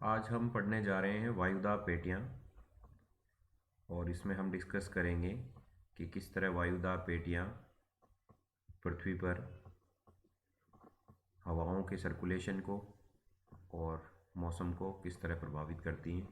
आज हम पढ़ने जा रहे हैं वायुदाब पेटियाँ और इसमें हम डिस्कस करेंगे कि किस तरह वायुदाब पेटियाँ पृथ्वी पर हवाओं के सर्कुलेशन को और मौसम को किस तरह प्रभावित करती हैं।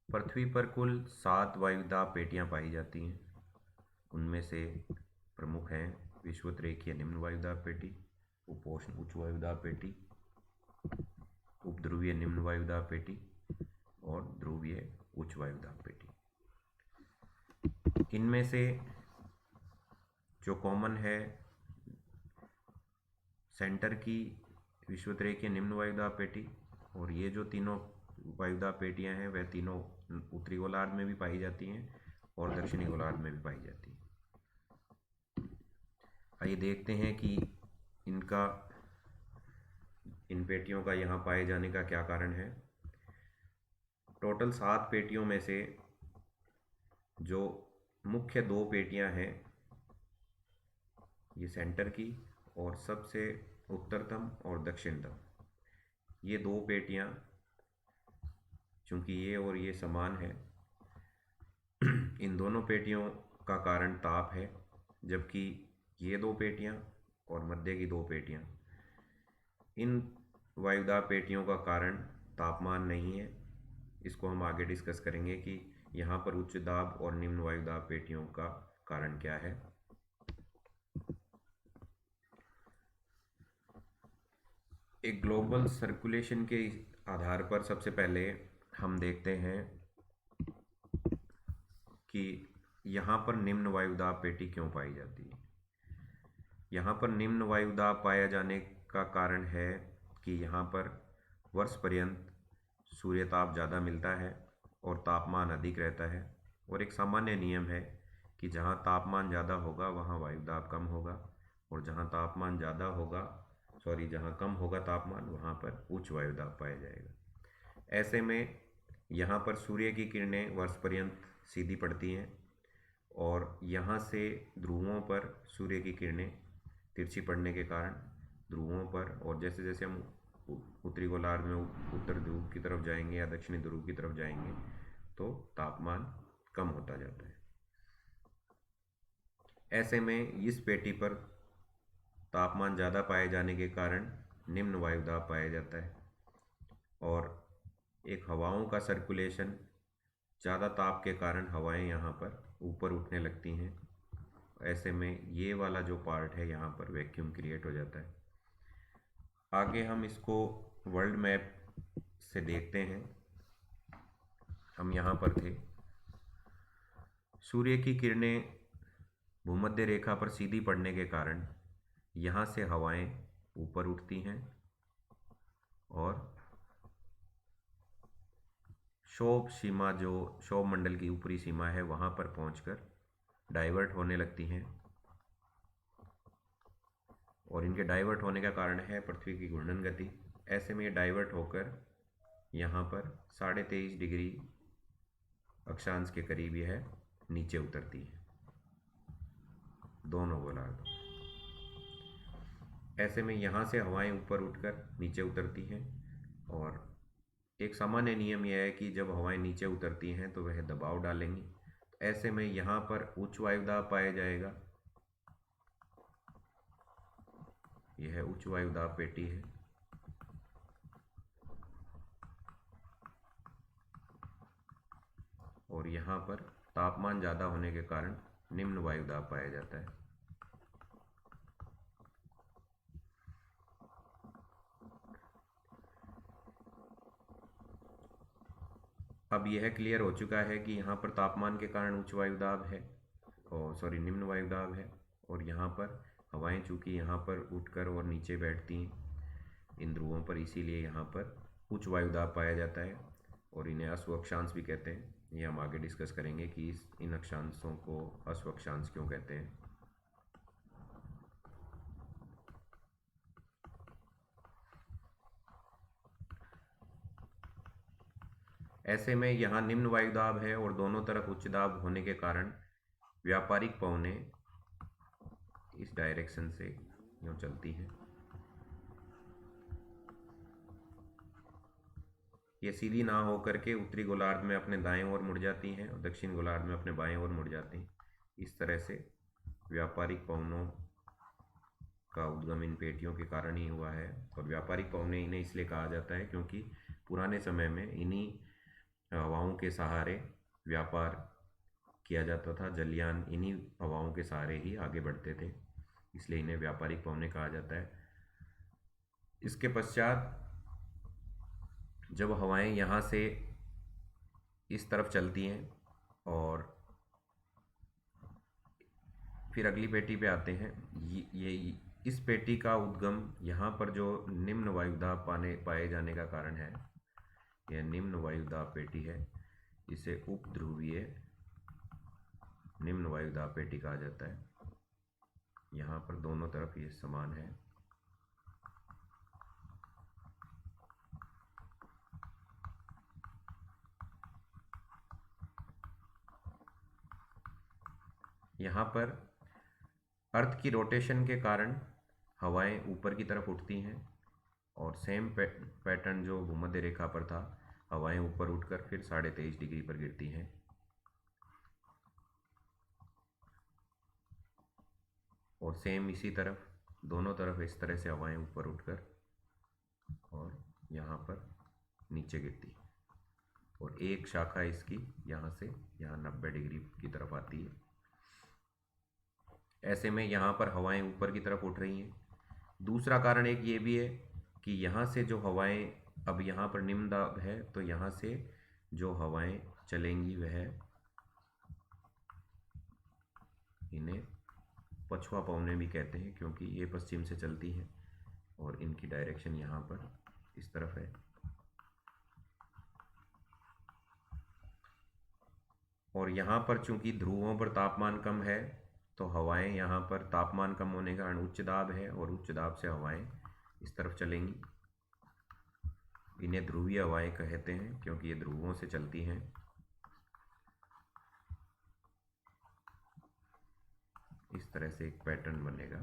पृथ्वी पर कुल 7 वायुदाब पेटियाँ पाई जाती हैं। उनमें से प्रमुख हैं विषुवतरेखीय निम्न वायुदाब पेटी, उपोष्ण उच्च वायुदाब पेटी, उपध्रुवीय निम्न वायुदाब पेटी और ध्रुवीय उच्च वायुदाब पेटी। इनमें से जो कॉमन है सेंटर की विषुवतरेखीय निम्न वायुदाब पेटी, और ये जो तीनों वायुदाब पेटियां हैं वह तीनों उत्तरी गोलार्ध में भी पाई जाती हैं और दक्षिणी गोलार्ध में भी पाई जाती हैं। आइए देखते हैं कि इन पेटियों का यहाँ पाए जाने का क्या कारण है। टोटल 7 पेटियों में से जो मुख्य 2 पेटियां हैं, ये सेंटर की और सबसे उत्तरतम और दक्षिणतम, ये 2 पेटियां, चूंकि ये और ये समान है, इन दोनों पेटियों का कारण ताप है, जबकि ये 2 पेटियां और मध्य की 2 पेटियां, इन वायुदाब पेटियों का कारण तापमान नहीं है। इसको हम आगे डिस्कस करेंगे कि यहाँ पर उच्च दाब और निम्न वायुदाब पेटियों का कारण क्या है। एक ग्लोबल सर्कुलेशन के आधार पर सबसे पहले हम देखते हैं कि यहाँ पर निम्न वायुदाब पेटी क्यों पाई जाती है। यहाँ पर निम्न वायुदाब पाया जाने का कारण है कि यहाँ पर वर्ष पर्यंत सूर्य ताप ज़्यादा मिलता है और तापमान अधिक रहता है, और एक सामान्य नियम है कि जहाँ तापमान ज़्यादा होगा वहाँ वायुदाब कम होगा, और जहाँ कम होगा तापमान वहाँ पर उच्च वायुदाब पाया जाएगा। ऐसे में यहाँ पर सूर्य की किरणें वर्ष पर्यंत सीधी पड़ती हैं और यहाँ से ध्रुवों पर सूर्य की किरणें तिरछी पड़ने के कारण ध्रुवों पर, और जैसे जैसे हम उत्तरी गोलार्ध में उत्तर ध्रुव की तरफ जाएंगे या दक्षिणी ध्रुव की तरफ जाएंगे तो तापमान कम होता जाता है। ऐसे में इस पेटी पर तापमान ज़्यादा पाए जाने के कारण निम्न वायुदाब पाया जाता है, और एक हवाओं का सर्कुलेशन, ज़्यादा ताप के कारण हवाएं यहाँ पर ऊपर उठने लगती हैं। ऐसे में ये वाला जो पार्ट है यहाँ पर वैक्यूम क्रिएट हो जाता है। आगे हम इसको वर्ल्ड मैप से देखते हैं। हम यहाँ पर थे, सूर्य की किरणें भूमध्य रेखा पर सीधी पड़ने के कारण यहाँ से हवाएं ऊपर उठती हैं और क्षोभ मंडल की ऊपरी सीमा है वहाँ पर पहुँचकर डाइवर्ट होने लगती हैं, और इनके डाइवर्ट होने का कारण है पृथ्वी की घूर्णन गति। ऐसे में ये डाइवर्ट होकर यहाँ पर 23.5 डिग्री अक्षांश के करीब यह नीचे उतरती है दोनों गोलार्धों। ऐसे में यहाँ से हवाएं ऊपर उठकर नीचे उतरती हैं, और एक सामान्य नियम यह है कि जब हवाएं नीचे उतरती हैं तो वह दबाव डालेंगी। तो ऐसे में यहाँ पर उच्च वायुदाब पाया जाएगा। यह उच्च वायुदाब पेटी है, और यहाँ पर तापमान ज़्यादा होने के कारण निम्न वायुदाब पाया जाता है। अब यह क्लियर हो चुका है कि यहाँ पर तापमान के कारण उच्च वायुदाब है, और निम्न वायुदाब है, और यहाँ पर हवाएं चूँकि यहाँ पर उठकर और नीचे बैठती हैं इन ध्रुवों पर, इसीलिए यहाँ पर उच्च वायुदाब पाया जाता है, और इन्हें अश्व अक्षांश भी कहते हैं। ये हम आगे डिस्कस करेंगे कि इन अक्षांशों को अश्व अक्षांश क्यों कहते हैं। ऐसे में यहाँ निम्न वायुदाब है और दोनों तरफ उच्च दाब होने के कारण व्यापारिक पवनें इस डायरेक्शन से यूँ चलती हैं, ये सीधी ना हो करके उत्तरी गोलार्ध में अपने दाएं ओर मुड़ जाती हैं और दक्षिण गोलार्ध में अपने बाएं ओर मुड़ जाती हैं। इस तरह से व्यापारिक पवनों का उद्गम इन पेटियों के कारण ही हुआ है। और व्यापारिक पवने इन्हें इसलिए कहा जाता है क्योंकि पुराने समय में इन्हीं हवाओं के सहारे व्यापार किया जाता था। जलयान इन्हीं हवाओं के सहारे ही आगे बढ़ते थे, इसलिए इन्हें व्यापारिक पवने कहा जाता है। इसके पश्चात जब हवाएं यहाँ से इस तरफ चलती हैं और फिर अगली पेटी पे आते हैं, ये इस पेटी का उद्गम यहाँ पर जो निम्न वायुदाब पाए जाने का कारण है, यह निम्न वायुदाब पेटी है। इसे उपध्रुवीय निम्न वायुदाब पेटी कहा जाता है। यहाँ पर दोनों तरफ ये समान है। यहाँ पर अर्थ की रोटेशन के कारण हवाएं ऊपर की तरफ उठती हैं और सेम पैटर्न जो भूमध्य रेखा पर था, हवाएं ऊपर उठकर फिर 23.5 डिग्री पर गिरती हैं। और सेम इसी तरफ दोनों तरफ इस तरह से हवाएं ऊपर उठकर और यहाँ पर नीचे गिरती है। और एक शाखा इसकी यहाँ से यहाँ 90 डिग्री की तरफ आती है। ऐसे में यहाँ पर हवाएं ऊपर की तरफ उठ रही हैं। दूसरा कारण एक ये भी है कि यहाँ से जो हवाएं, अब यहाँ पर निम्न दाब है तो यहाँ से जो हवाएं चलेंगी वह इन्हें पछुआ पवने भी कहते हैं, क्योंकि ये पश्चिम से चलती हैं और इनकी डायरेक्शन यहाँ पर इस तरफ है। और यहाँ पर चूंकि ध्रुवों पर तापमान कम है तो हवाएं यहाँ पर तापमान कम होने का कारण उच्च दाब है और उच्च दाब से हवाएं इस तरफ चलेंगी। इन्हें ध्रुवीय हवाएं कहते हैं क्योंकि ये ध्रुवों से चलती हैं। इस तरह से एक पैटर्न बनेगा।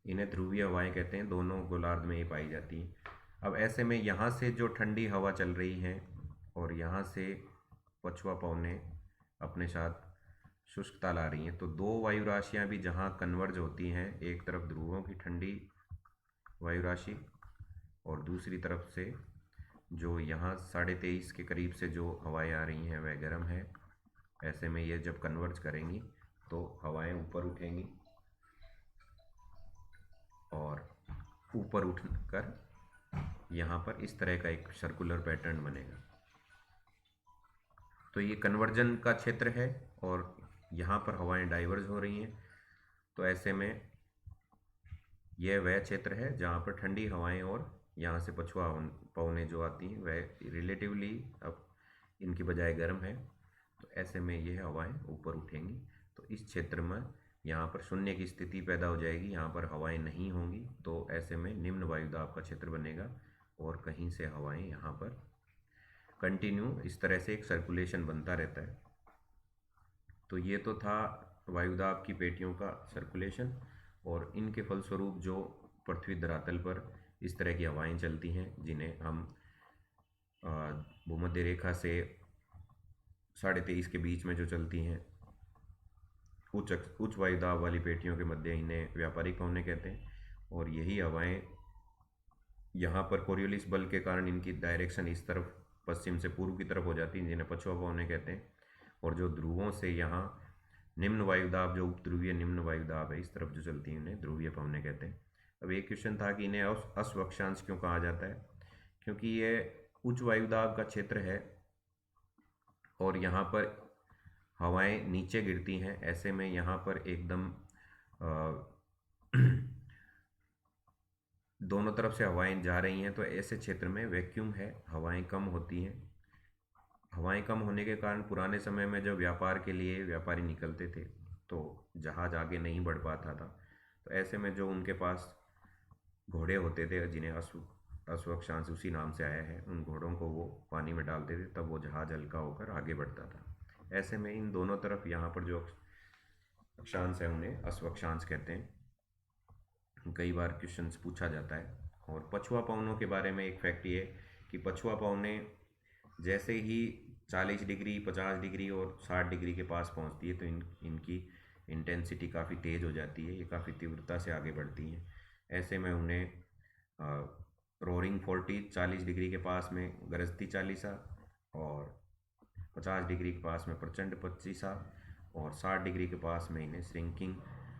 इन्हें ध्रुवीय हवाएं कहते हैं, दोनों गोलार्ध में ही पाई जाती हैं। अब ऐसे में यहाँ से जो ठंडी हवा चल रही है और यहाँ से पछुआ पवने अपने साथ शुष्कता ला रही हैं, तो दो वायु राशियाँ भी जहाँ कन्वर्ज होती हैं, एक तरफ ध्रुवों की ठंडी वायु राशि और दूसरी तरफ से जो यहाँ 23.5 के करीब से जो हवाएं आ रही हैं वह गर्म है। ऐसे में ये जब कन्वर्ज करेंगी तो हवाएं ऊपर उठेंगी और ऊपर उठकर यहाँ पर इस तरह का एक सर्कुलर पैटर्न बनेगा। तो ये कन्वर्जन का क्षेत्र है और यहाँ पर हवाएं डाइवर्ज हो रही हैं। तो ऐसे में यह वह क्षेत्र है जहाँ पर ठंडी हवाएं और यहाँ से पछुआ पवने जो आती हैं वह रिलेटिवली अब इनकी बजाय गर्म है। तो ऐसे में यह हवाएं ऊपर उठेंगी। तो इस क्षेत्र में यहाँ पर शून्य की स्थिति पैदा हो जाएगी, यहाँ पर हवाएं नहीं होंगी। तो ऐसे में निम्न वायुदाब का क्षेत्र बनेगा और कहीं से हवाएं यहाँ पर कंटिन्यू इस तरह से एक सर्कुलेशन बनता रहता है। तो ये तो था वायुदाब की पेटियों का सर्कुलेशन और इनके फलस्वरूप जो पृथ्वी धरातल पर इस तरह की हवाएं चलती हैं जिन्हें हम भूमध्य रेखा से 23.5 के बीच में जो चलती हैं उच्च वायुदाब वाली पेटियों के मध्य, इन्हें व्यापारिक पवने कहते हैं। और यही हवाएं यहाँ पर कोरियोलिस बल के कारण इनकी डायरेक्शन इस तरफ पश्चिम से पूर्व की तरफ हो जाती हैं, जिन्हें पछुआ पवने कहते हैं। और जो ध्रुवों से यहाँ निम्न वायुदाब, जो उपध्रुवीय निम्न वायुदाब है, इस तरफ जो चलती हैं उन्हें ध्रुवीय पवने कहते हैं। अब एक क्वेश्चन था कि इन्हें अश्वक्षांश क्यों कहा जाता है? क्योंकि ये उच्च वायुदाब का क्षेत्र है और यहाँ पर हवाएं नीचे गिरती हैं। ऐसे में यहाँ पर एकदम दोनों तरफ से हवाएं जा रही हैं, तो ऐसे क्षेत्र में वैक्यूम है, हवाएं कम होती हैं। हवाएं कम होने के कारण पुराने समय में जब व्यापार के लिए व्यापारी निकलते थे तो जहाज आगे नहीं बढ़ पाता था। तो ऐसे में जो उनके पास घोड़े होते थे, जिन्हें अश्वक्षांश उसी नाम से आया है, उन घोड़ों को वो पानी में डालते थे, तब वो जहाज हल्का होकर आगे बढ़ता था। ऐसे में इन दोनों तरफ यहाँ पर जो अक्षांश है उन्हें अश्वक्षांश कहते हैं। कई बार क्वेश्चंस पूछा जाता है। और पछुआ पवनों के बारे में एक फैक्ट ये कि पछुआ पवनें जैसे ही 40 डिग्री, 50 डिग्री और 60 डिग्री के पास पहुंचती है तो इनकी इंटेंसिटी काफ़ी तेज़ हो जाती है, ये काफ़ी तीव्रता से आगे बढ़ती हैं। ऐसे में उन्हें रोरिंग 40 40 डिग्री के पास में गरजती चालीसा, और 50 डिग्री के पास में प्रचंड पच्चीसा, और 60 डिग्री के पास में इन्हें श्रिंकिंग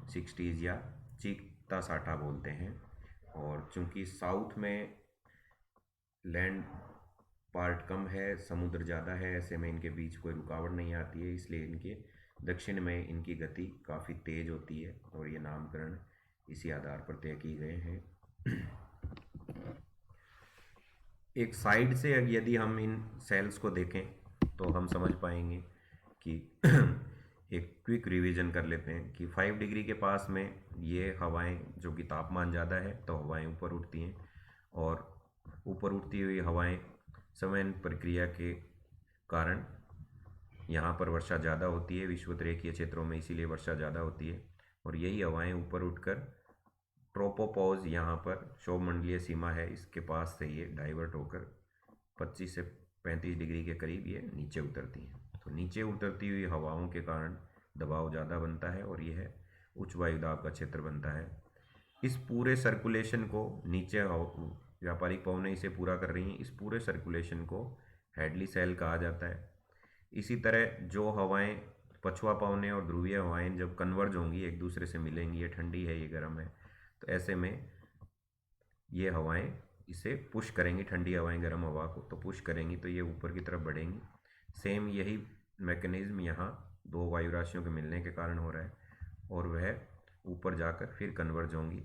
60s या चीखता साठा बोलते हैं। और चूंकि साउथ में लैंड पार्ट कम है, समुद्र ज़्यादा है, ऐसे में इनके बीच कोई रुकावट नहीं आती है, इसलिए इनके दक्षिण में इनकी गति काफ़ी तेज़ होती है, और ये नामकरण इसी आधार पर तय किए गए हैं। एक साइड से यदि हम इन सेल्स को देखें तो हम समझ पाएंगे कि एक क्विक रिवीजन कर लेते हैं कि 5 डिग्री के पास में ये हवाएं, जो कि तापमान ज़्यादा है तो हवाएं ऊपर उठती हैं, और ऊपर उठती हुई हवाएं संवहन प्रक्रिया के कारण यहाँ पर वर्षा ज़्यादा होती है विषुवत-रेखीय क्षेत्रों में, इसीलिए वर्षा ज़्यादा होती है। और यही हवाएं ऊपर उठकर ट्रोपोपॉज, यहाँ पर क्षोभमंडलीय सीमा है, इसके पास से ये डाइवर्ट होकर 25 से 35 डिग्री के करीब ये नीचे उतरती हैं। तो नीचे उतरती हुई हवाओं के कारण दबाव ज़्यादा बनता है और यह उच्च वायुदाब का क्षेत्र बनता है। इस पूरे सर्कुलेशन को नीचे व्यापारिक पवनें इसे पूरा कर रही हैं, इस पूरे सर्कुलेशन को हेडली सेल कहा जाता है। इसी तरह जो हवाएं पछुआ पवनें और ध्रुवीय हवाएं जब कन्वर्ज होंगी, एक दूसरे से मिलेंगी, ये ठंडी है ये गर्म है, तो ऐसे में ये हवाएं इसे पुश करेंगी, ठंडी हवाएं गर्म हवा को तो पुश करेंगी, तो ये ऊपर की तरफ बढ़ेंगी। सेम यही मैकेनिज्म यहाँ दो वायु राशियों के मिलने के कारण हो रहा है, और वह ऊपर जाकर फिर कन्वर्ज होंगी,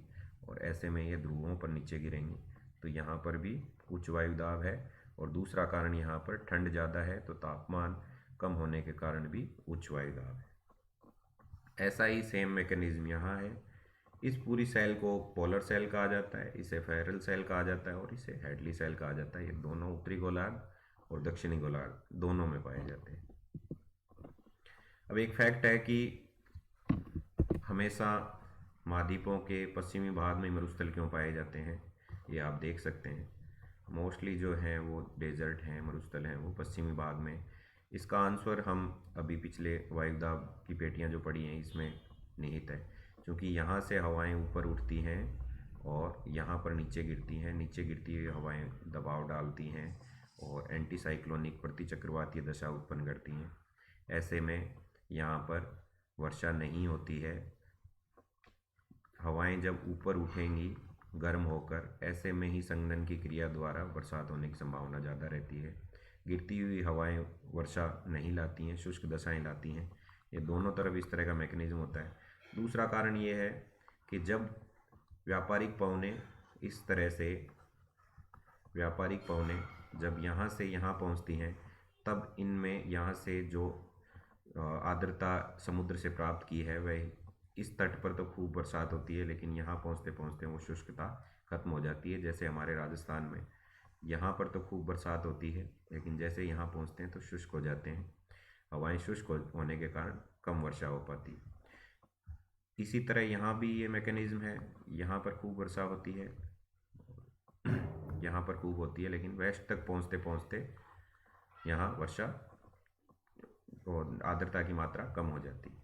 और ऐसे में ये ध्रुवों पर नीचे गिरेंगी। तो यहाँ पर भी उच्च वायुदाब है, और दूसरा कारण यहाँ पर ठंड ज़्यादा है तो तापमान कम होने के कारण भी उच्च वायुदाब है। ऐसा ही सेम मैकेनिज्म यहाँ है। इस पूरी सेल को पोलर सेल कहा जाता है, इसे फेरल सेल कहा जाता है, और इसे हेडली सेल कहा जाता है। ये दोनों उत्तरी गोलार्ध और दक्षिणी गोलार्ध दोनों में पाए जाते हैं। अब एक फैक्ट है कि हमेशा महाद्वीपों के पश्चिमी भाग में मरुस्थल क्यों पाए जाते हैं, ये आप देख सकते हैं। मोस्टली जो हैं वो डेजर्ट हैं, मरुस्थल हैं, वो पश्चिमी भाग में। इसका आंसर हम अभी पिछले वायुदाब की पेटियां जो पड़ी हैं इसमें निहित है, क्योंकि यहाँ से हवाएं ऊपर उठती हैं और यहाँ पर नीचे गिरती हैं, नीचे गिरती हुई हवाएं दबाव डालती हैं और एंटी साइक्लोनिक प्रतिचक्रवातीय दशा उत्पन्न करती हैं। ऐसे में यहाँ पर वर्षा नहीं होती है। हवाएं जब ऊपर उठेंगी गर्म होकर, ऐसे में ही संघनन की क्रिया द्वारा बरसात होने की संभावना ज़्यादा रहती है। गिरती हुई हवाएं वर्षा नहीं लाती हैं, शुष्क दशाएं लाती हैं। ये दोनों तरफ इस तरह का मैकेनिज्म होता है। दूसरा कारण ये है कि जब व्यापारिक पवनें इस तरह से जब यहाँ से यहाँ पहुँचती हैं, तब इनमें यहाँ से जो आर्द्रता समुद्र से प्राप्त की है वह इस तट पर तो खूब बरसात होती है, लेकिन यहाँ पहुँचते पहुँचते वो शुष्कता खत्म हो जाती है। जैसे हमारे राजस्थान में यहाँ पर तो खूब बरसात होती है, लेकिन जैसे यहाँ पहुँचते हैं तो शुष्क हो जाते हैं। हवाएं शुष्क होने के कारण कम वर्षा हो पाती है। इसी तरह यहाँ भी ये मैकेनिज्म है, यहाँ पर खूब वर्षा होती है, यहाँ पर खूब होती है, लेकिन वेस्ट तक पहुँचते पहुँचते यहाँ वर्षा और आर्द्रता की मात्रा कम हो जाती है।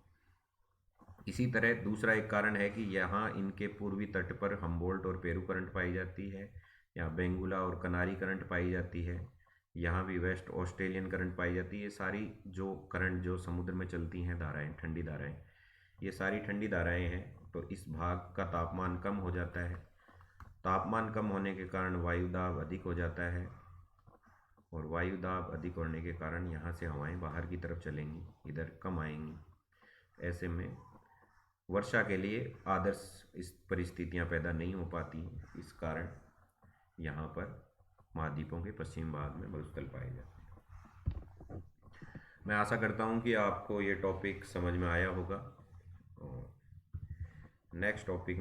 इसी तरह दूसरा एक कारण है कि यहाँ इनके पूर्वी तट पर हम्बोल्ट और पेरू करंट पाई जाती है, यहाँ बेंगुला और कनारी करंट पाई जाती है, यहाँ भी वेस्ट ऑस्ट्रेलियन करंट पाई जाती है। ये सारी जो करंट जो समुद्र में चलती हैं धाराएं, ठंडी धाराएं, ये सारी ठंडी धाराएं हैं। तो इस भाग का तापमान कम हो जाता है। तापमान कम होने के कारण वायुदाब अधिक हो जाता है, और वायुदाब अधिक होने के कारण यहाँ से हवाएं बाहर की तरफ चलेंगी, इधर कम आएंगी। ऐसे में वर्षा के लिए आदर्श इस परिस्थितियाँ पैदा नहीं हो पाती। इस कारण यहाँ पर महाद्वीपों के पश्चिमी भाग में मरुस्थल पाए जाते हैं। मैं आशा करता हूँ कि आपको ये टॉपिक समझ में आया होगा, और नेक्स्ट टॉपिक